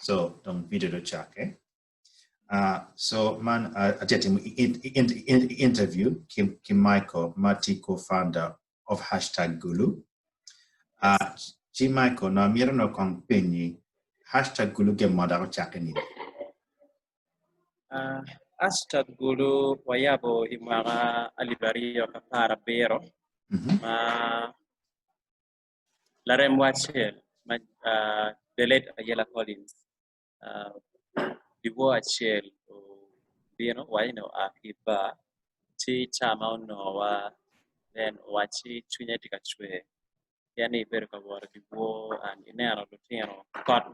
So don't video to check, eh? So man, I did interview Kim Michael, Mati co-founder of #Gulu. Kim Michael, na mira no kong penny #Gulu ke modal chakini. #Gulu wayabo imara alibario kapara bero. La remwache the late Ayala Collins. The war shell why akiba chi chama no then wachi chunya chwe yani beru ka war the war and inero lutino cot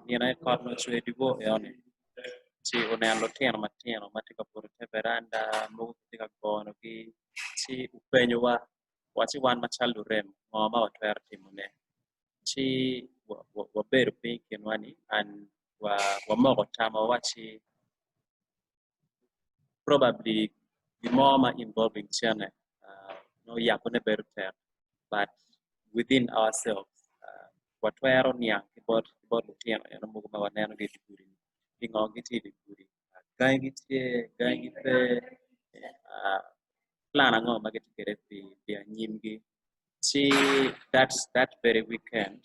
cot no chwe the war yone chi unelo lutino matika porte veranda mo tika kono ki chi upenyo wachi wan machalo rem ngoma watwer timune chi waberu piny kenwani and wamoko tama wachi probably the more involving channel no yakone beru ter but within ourselves watwero niang kibod lutino eno mugo ma waneno gi diguri ingo giti diguri gangi pe plan ango magitikere pi anyimgi see that very weekend,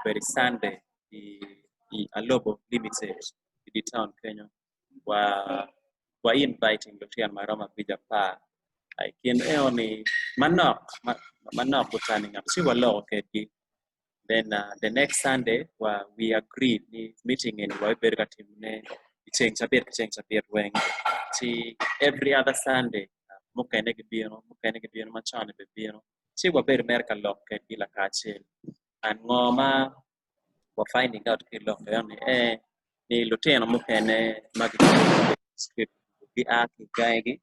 very Sunday, the Alobo Limited, the town Kenya, were inviting Lucian Maroma Bijapa. I can only manok turning up. She was low, okay. Then the next Sunday, we agreed meeting in Waiberga Timne, change a bit when see every other Sunday, Mukaneg Bino, Machana Bino. She was very American lock at Gila Kachil. And Ngoma were finding out Kilok ni Lutino Mukane Maggie script the Aki Gaigi,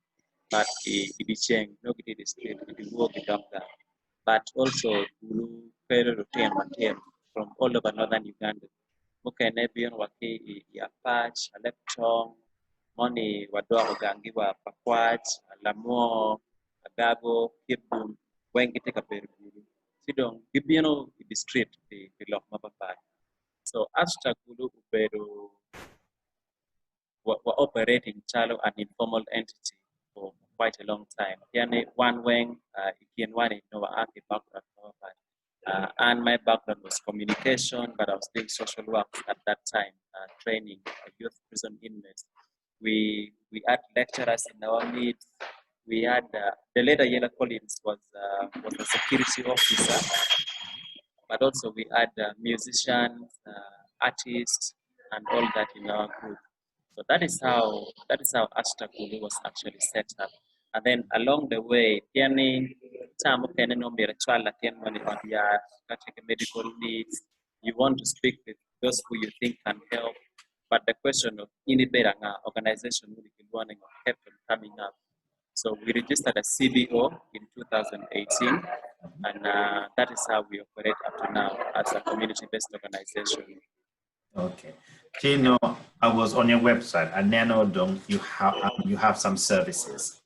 but the Cheng, no get the script, the work doctor, but also Guru Pedro Lutino Matiem from all over northern Uganda. Mukane Bion Waki, Yapach, Alepchong, Money, Wadwa Gangi, Pakwach, Lamo, Agago, Kibum. When you take a better view, Sidong, Gibiano, the street, the lock mapapa. So, #Gulu Ubedo were operating Chalo an informal entity for quite a long time. Yani one wing, Ikianwani, Nova Aki background, and my background was communication, but I was doing social work at that time, training youth prison inmates. We had lecturers in our midst. We had the later Yella Collins was a security officer, but also we had musicians, artists, and all that in our group. So that is how #Gulu was actually set up. And then along the way, any time no medical needs, you want to speak with those who you think can help. But the question of Iniberanga organization kept on coming up. So we registered a CBO in 2018, and that is how we operate up to now as a community-based organization. Okay. Kino, I was on your website, and Nanodong, you have some services.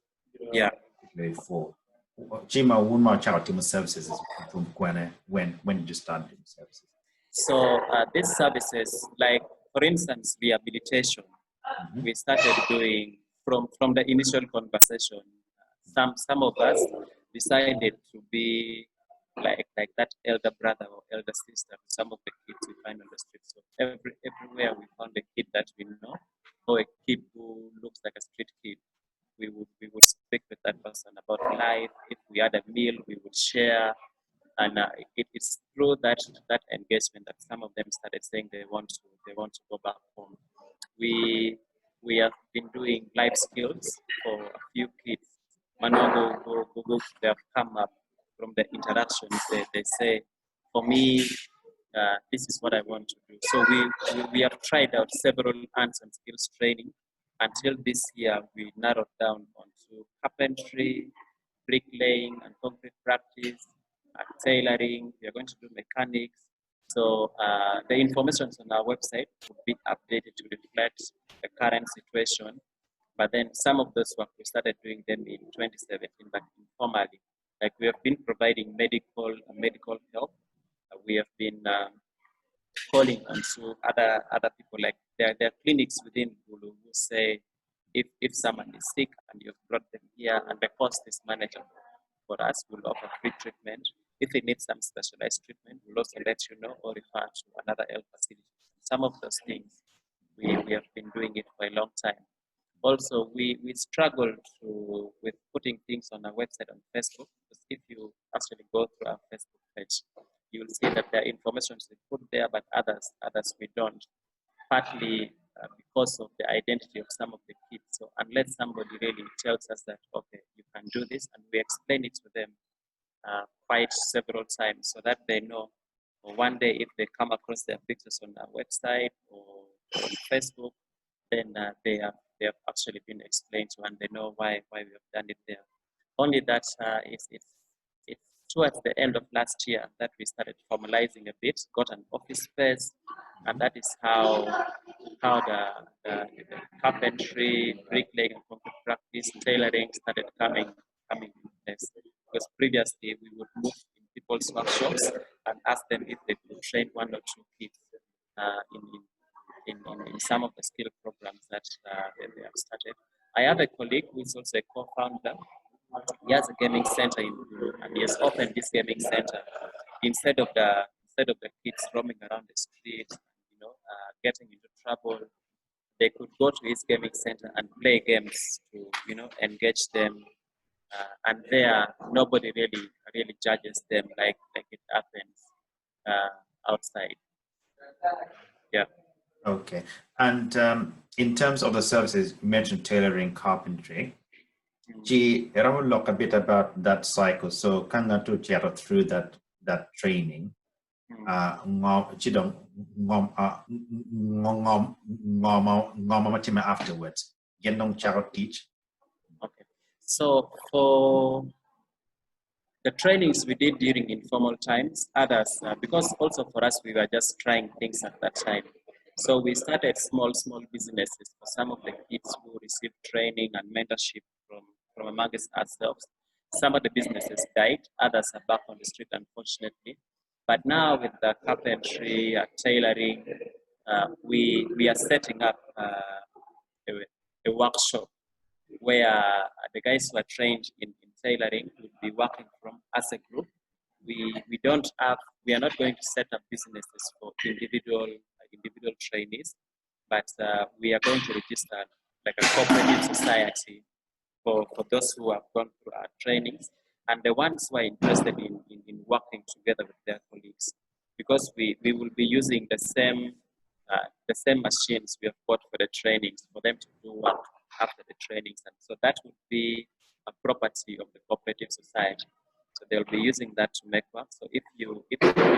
Yeah. Before. Jima Wunma Chow Team Services from when did you start doing services? So these services, like for instance, rehabilitation, we started doing from the initial conversation. Some of us decided to be like that elder brother or elder sister to some of the kids we find on the street. So everywhere we found a kid that we know, or a kid who looks like a street kid, we would speak with that person about life. If we had a meal, we would share. And it's through that engagement that some of them started saying they want to go back home. We have been doing life skills for a few kids. Manogo, they have come up from the interactions. They say, for me, this is what I want to do. So we have tried out several arts and skills training. Until this year, we narrowed down onto carpentry, bricklaying, and concrete practice, tailoring. We are going to do mechanics. So the information on our website will be updated to reflect the current situation. But then some of those work we started doing them in 2017, but informally. Like we have been providing medical help. We have been calling onto other people. Like there are clinics within Gulu who say if someone is sick and you've brought them here and the cost is manageable, for us, we'll offer free treatment. If they need some specialized treatment, we'll also let you know or refer to another health facility. Some of those things we have been doing it for a long time. Also, we struggle with putting things on our website on Facebook, because if you actually go through our Facebook page, you will see that there are information we put there, but others we don't. Partly because of the identity of some of the kids. So unless somebody really tells us that, okay, you can do this, and we explain it to them quite several times so that they know, or one day if they come across their pictures on our website or on Facebook, then they have actually been explained to, and they know why we have done it there. Only that it's towards the end of last year that we started formalizing a bit, got an office space, and that is how the carpentry, bricklaying, and concrete practice, tailoring started coming in place. Because previously we would move in people's workshops and ask them if they could train one or two kids in some of the skill programs that they have started. I have a colleague who is also a co-founder. He has a gaming center in Gulu, and he has opened this gaming center instead of the kids roaming around the streets, getting into trouble. They could go to his gaming center and play games to engage them, and there nobody really judges them like it happens outside. Yeah. Okay. And in terms of the services, you mentioned tailoring, carpentry. Gee, I will look a bit about that cycle. So, can to chat through that training? Afterwards, get on chat teach. Okay. So for the trainings we did during informal times, others, because also for us, we were just trying things at that time. So we started small businesses for some of the kids who received training and mentorship from amongst ourselves. Some of the businesses died, others are back on the street, unfortunately. But now with the carpentry, tailoring, we are setting up a workshop where the guys who are trained in tailoring will be working from as a group. We are not going to set up businesses for individual trainees, but we are going to register like a cooperative society for those who have gone through our trainings and the ones who are interested in working together with their colleagues, because we will be using the same machines we have bought for the trainings for them to do work after the trainings, and so that would be a property of the cooperative society. So they'll be using that to make work. So if you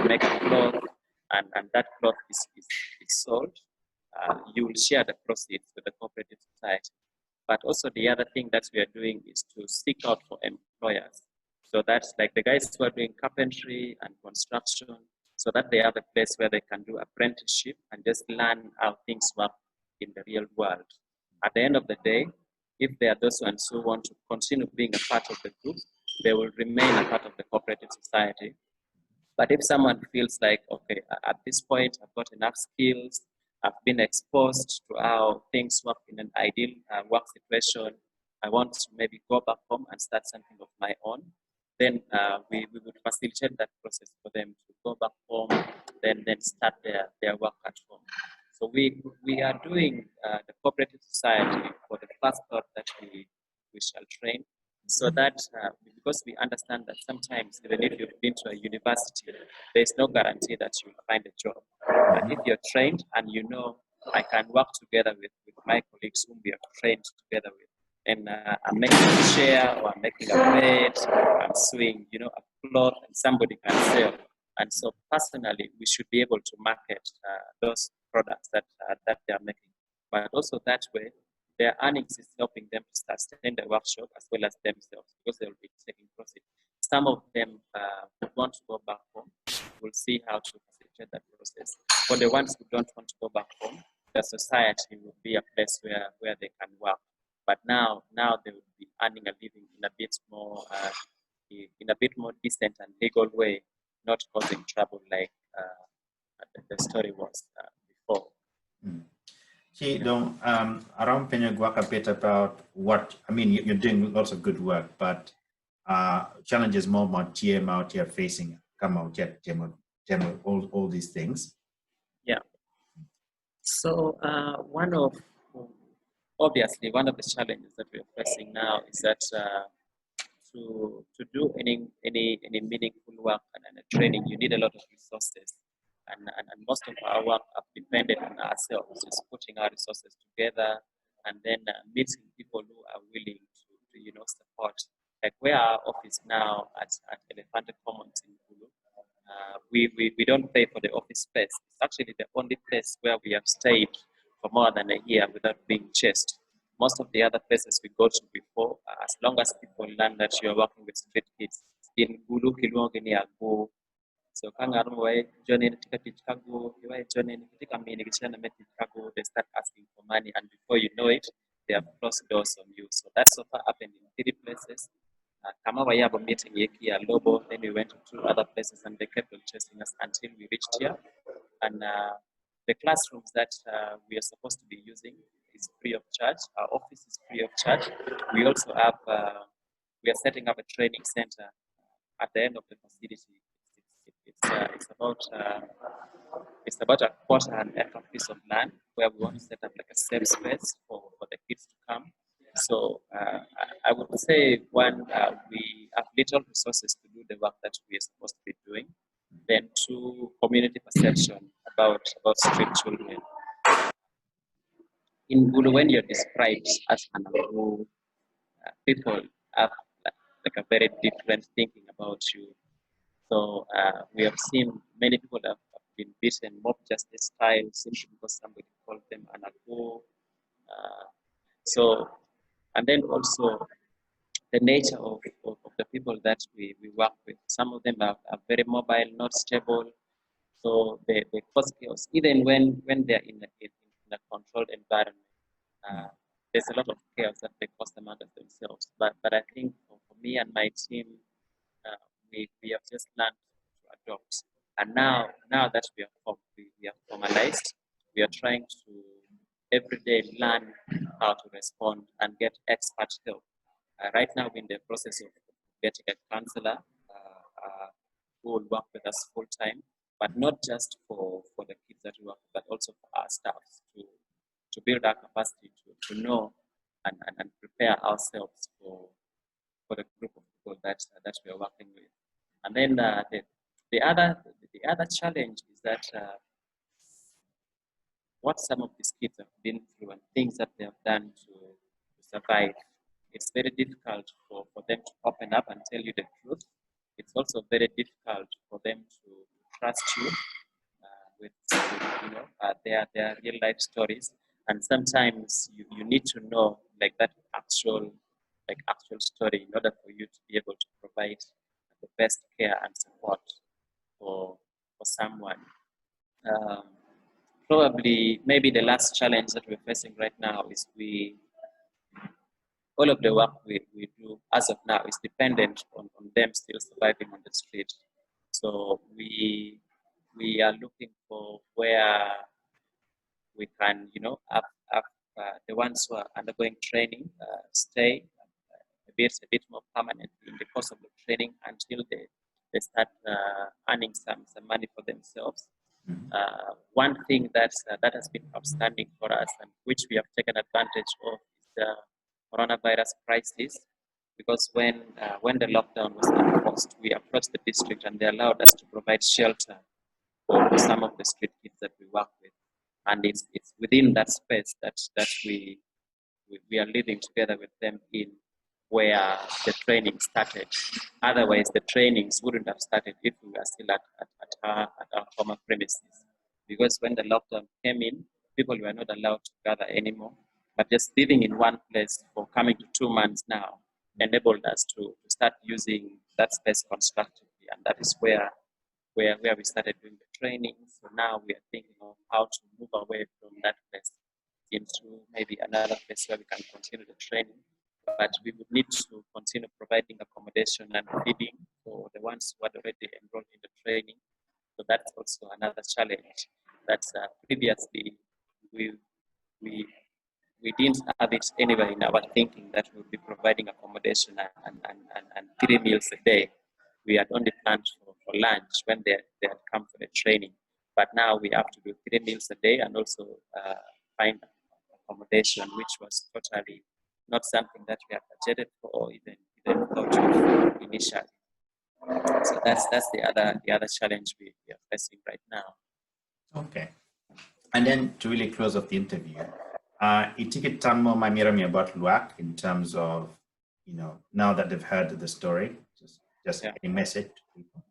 make a cloth and that cloth is sold, you will share the proceeds with the cooperative society. But also the other thing that we are doing is to seek out for employers. So that's like the guys who are doing carpentry and construction, so that they have a place where they can do apprenticeship and just learn how things work in the real world. At the end of the day, if there are those ones who want to continue being a part of the group, they will remain a part of the cooperative society. But if someone feels like, okay, at this point, I've got enough skills, I've been exposed to how things work in an ideal work situation, I want to maybe go back home and start something of my own, then we would facilitate that process for them to go back home, then start their work at home. So we are doing the cooperative society for the first thought that we shall train, so that because we understand that sometimes even if you've been to a university, there's no guarantee that you'll find a job. But if you're trained and you know, I can work together with my colleagues whom we have trained together with, and I'm making a chair or I'm making a bed, I'm sewing, a cloth, and somebody can sell. And so personally, we should be able to market those products that they are making. But also that way, their earnings is helping them to sustain the workshop as well as themselves, because they will be taking profit. Some of them who want to go back home. We'll see how to facilitate that process. For the ones who don't want to go back home, the society will be a place where they can work. But now they will be earning a living in a bit more decent and legal way, not causing trouble like the story was before. Around Penyagwak a bit about what, I mean, you're doing lots of good work, but challenges more about GM out here facing, come out yet, GM, all these things. Yeah. So obviously one of the challenges that we're facing now is that to do any meaningful work and training, you need a lot of resources. And most of our work are dependent on ourselves, just putting our resources together and then meeting people who are willing to support. Like where our office now at Elefante Commons in Gulu, we don't pay for the office space. It's actually the only place where we have stayed for more than a year without being chased. Most of the other places we go to before, as long as people learn that you are working with street kids, in Gulu, Kilwongeni, Ago, so Johnny Chicago, Johnny Chicago, they start asking for money, and before you know it, they have closed doors on you. So that so far happened in 3 places. Kama Wayabo meeting Yeki and Lobo, then we went to 2 other places and they kept on chasing us until we reached here. And the classrooms that we are supposed to be using is free of charge. Our office is free of charge. We also have, we are setting up a training center at the end of the facility. It's about a quarter an acre piece of land where we want to set up like a safe space for the kids to come. So I would say one, we have little resources to do the work that we are supposed to be doing. Then 2, community perception about street children. In Gulu, when you're described as an Agu, people have like a very different thinking about you. So we have seen many people have been beaten mob justice style simply because somebody called them an Agu. So, and then also the nature of the people that we work with. Some of them are very mobile, not stable. So they cause chaos. Even when they're in a controlled environment, there's a lot of chaos that they cause among themselves. But I think for me and my team, we have just learned to adopt. And now that we are formalized, we are trying to every day learn how to respond and get expert help. Right now, we're in the process of getting a counselor who will work with us full time, but not just for the kids that we work with, but also for our staff to build our capacity to know and prepare ourselves for the group of people that we are working with. And then the other challenge is that what some of these kids have been through and things that they have done to survive, it's very difficult for them to open up and tell you the truth. It's also very difficult for them to trust you with their real life stories. And sometimes you need to know like that actual story in order for you to be able to provide the best care and support for someone. Probably maybe the last challenge that we're facing right now is all of the work we do as of now is dependent on them still surviving on the street. So we are looking for where we can, have the ones who are undergoing training stay a bit more permanent in the course of the training until they start earning some money for themselves. One thing that has been outstanding for us and which we have taken advantage of is the coronavirus crisis, because when the lockdown was enforced, we approached the district and they allowed us to provide shelter for some of the street kids that we work with, and it's within that space that we are living together with them in where the training started. Otherwise, the trainings wouldn't have started if we were still at our former premises. Because when the lockdown came in, people were not allowed to gather anymore. But just living in one place for coming to 2 months now enabled us to start using that space constructively. And that is where we started doing the training. So now we are thinking of how to move away from that place into maybe another place where we can continue the training. But we would need to continue providing accommodation and feeding for the ones who had already enrolled in the training. So that's also also another challenge. That's previously we we we didn't have it anywhere in our thinking that we'll be providing accommodation and 3 meals a day. We had only planned for lunch when they had come for the training. But now we have to do 3 meals a day and also find accommodation, which was totally not something that we had budgeted for or even thought of initially. So that's the other challenge we are facing right now. Okay. And then to really close off the interview, Itikit Tanmo Mamirami about Luak in terms of, now that they've heard the story, just a message to people.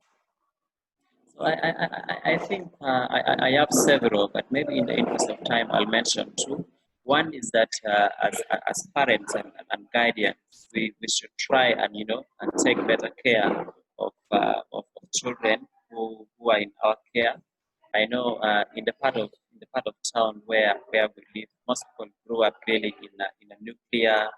So I think I have several, but maybe in the interest of time, I'll mention two. One is that as parents and guardians, we should try and take better care of children who are in our care. I know in the part of town where we live, most people grew up really in a nuclear,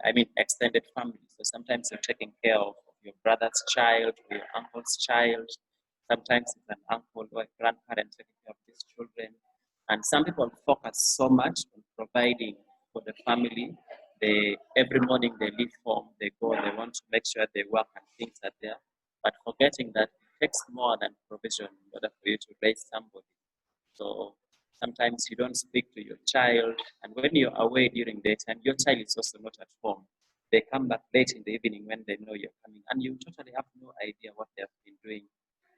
I mean extended family. So sometimes you're taking care of your brother's child, or your uncle's child. Sometimes it's an uncle or a grandparent taking care of these children. And some people focus so much on providing for the family. Every morning they leave home, they go, they want to make sure they work and things are there, but forgetting that it takes more than provision in order for you to raise somebody. So sometimes you don't speak to your child, and when you're away during daytime, your child is also not at home. They come back late in the evening when they know you're coming, and you totally have no idea what they have been doing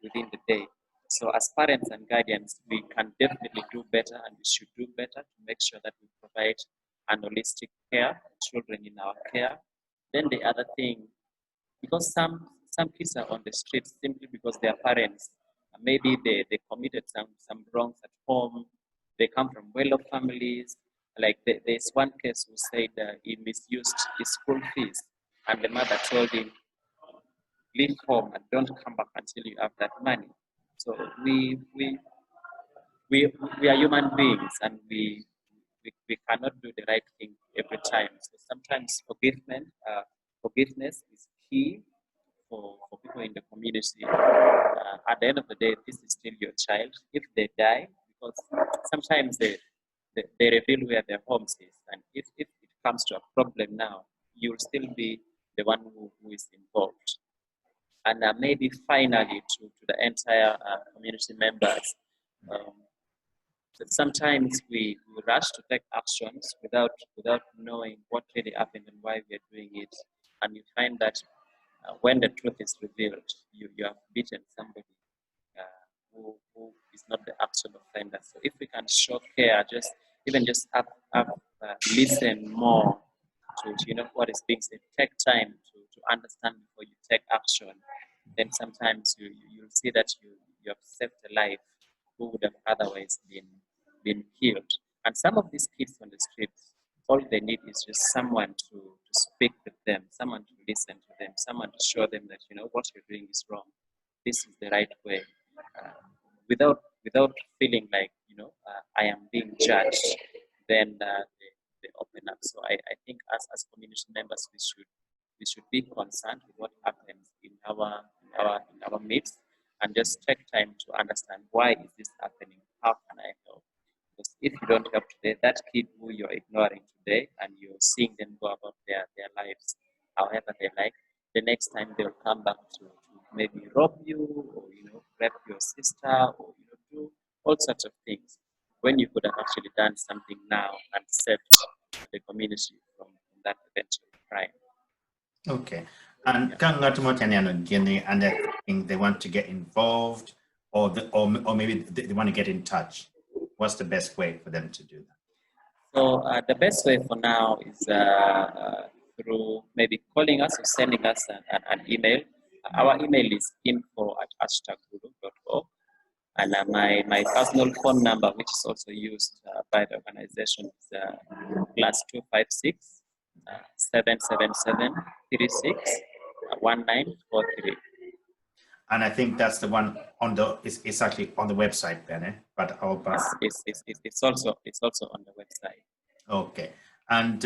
within the day. So as parents and guardians, we can definitely do better, and we should do better to make sure that we provide an holistic care for children in our care. Then the other thing, because some kids are on the streets simply because their parents, maybe they committed some wrongs at home, they come from well-off families. Like there's one case who said he misused his school fees, and the mother told him, leave home and don't come back until you have that money. So we are human beings, and we cannot do the right thing every time. So sometimes forgiveness is key for people in the community. At the end of the day, this is still your child. If they die, because sometimes they reveal where their homes is, and if it comes to a problem now, you'll still be the one who is involved. And maybe finally to the entire community members, sometimes we rush to take actions without knowing what really happened and why we are doing it. And you find that when the truth is revealed, you have beaten somebody who is not the actual offender. So if we can show care, just listen more to what is being said, take time to understand before you take action, then sometimes you'll see that you have saved a life who would have otherwise been killed. And some of these kids on the streets, all they need is just someone to speak with them, someone to listen to them, someone to show them that what you're doing is wrong. This is the right way, without feeling like I am being judged. Then they open up. So I think as community members, we should be concerned with what happens in our midst, and just take time to understand why is this happening. How can I help? Because if you don't help today, that kid who you're ignoring today and you're seeing them go about their lives however they like, the next time they'll come back to maybe rob you, or rape your sister, or do all sorts of things, when you could have actually done something now and saved the community from that eventual crime. Okay. And and they think they want to get involved, or maybe they want to get in touch. What's the best way for them to do that? So the best way for now is through maybe calling us or sending us an email. Our email is info@hashtaggulu.org, and my personal phone number, which is also used by the organization, is +256 777 36 1943. And I think that's the one it's actually on the website, Bene. But it's also on the website. Okay. And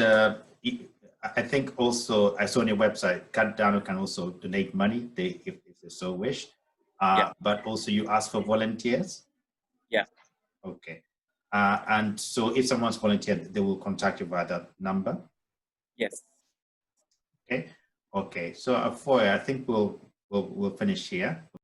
I think also I saw on your website, Cardano can also donate money if they so wish. Yeah. But also you ask for volunteers? Yeah. Okay. And so if someone's volunteered, they will contact you via that number? Yes. Okay. Okay. So Foy, I think we'll finish here.